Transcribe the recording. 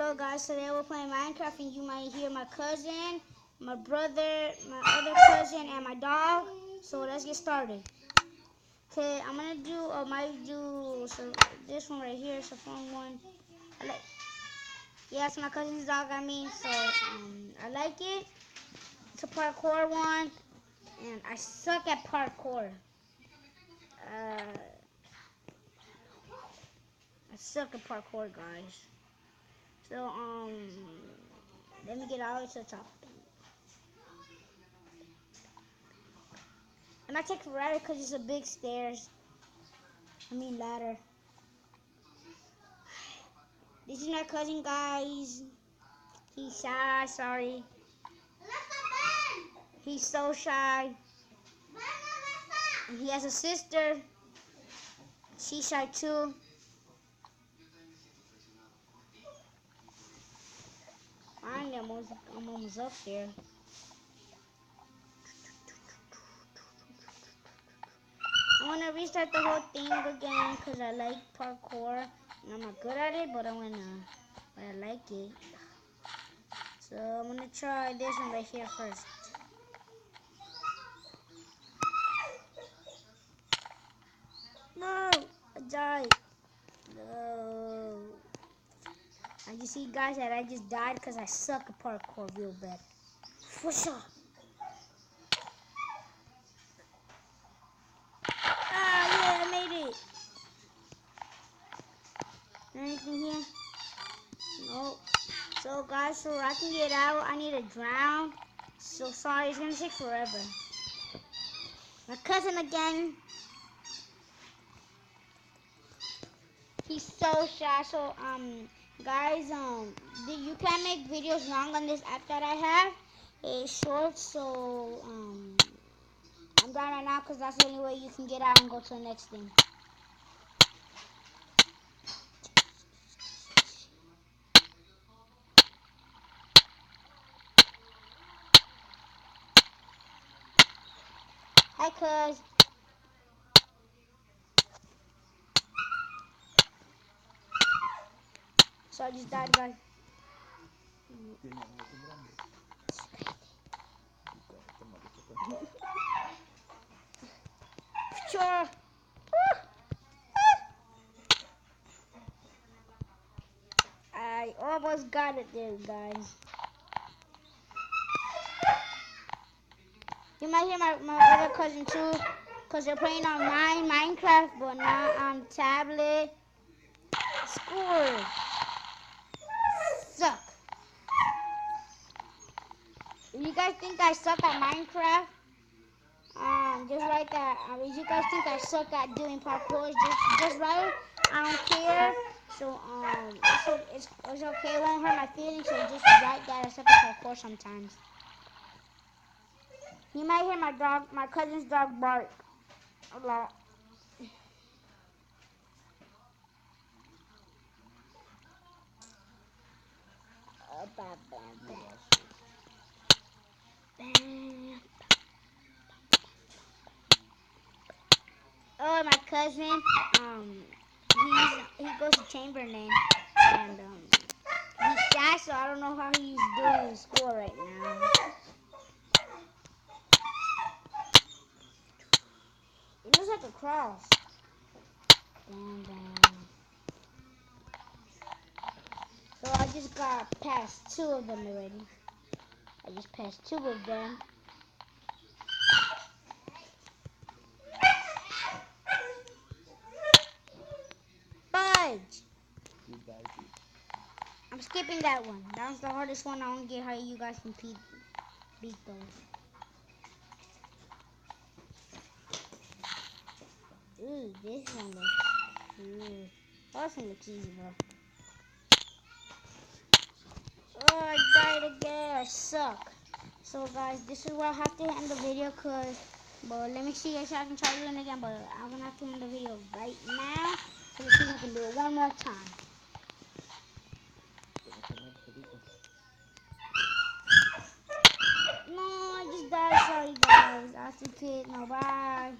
Hello guys, today we're playing Minecraft and you might hear my cousin, my brother, my other cousin, and my dog. So let's get started. Okay, I'm gonna do, this one right here. It's a fun one. Yeah, it's my cousin's dog, so I like it. It's a parkour one, and I suck at parkour. I suck at parkour, guys. So, let me get all the way to the top. It might take forever because it's a big ladder. This is my cousin, guys. He's shy, sorry. He's so shy. And he has a sister. She's shy too. Finally, I'm almost up there. I want to restart the whole thing again because I like parkour. And I'm not good at it, but I like it. So I'm going to try this one right here first. No, I died. No. And you see, guys, that I just died because I suck at parkour real bad. For sure. Ah, yeah, I made it. Anything here? Nope. So, guys, so I can get out, I need to drown. So, sorry, it's going to take forever. My cousin again. He's so shy. So, guys, you can make videos long on this app that I have. It's short, so, I'm done right now because that's the only way you can get out and go to the next thing. Hi, cuz. So I just died, guys. Sure. I almost got it there, guys. You might hear my other cousin too, because they're playing on Minecraft, but not on tablet. Score. Suck. If you guys think I suck at Minecraft, just write that. If you guys think I suck at doing parkour, just write it. I don't care. So it's okay. It won't hurt my feelings. So just write that I suck at parkour sometimes. You might hear my cousin's dog bark a lot. Oh, my cousin, he goes to Chamberlain, and he's shy, so I don't know how he's doing in school right now. It looks like a cross. So I just got past 2 of them already. I just passed 2 of them. Fudge! I'm skipping that one. That was the hardest one. I don't get how you guys can beat those. Ooh, this one looks good. Oh, this one looks easy, bro. Oh, I died again. I suck. So, guys, this is where I have to end the video, but let me see if I can try doing it again, but I'm going to have to end the video right now, so let's see if I can do it one more time. No, I just died. Sorry, guys. I have to quit. No, bye.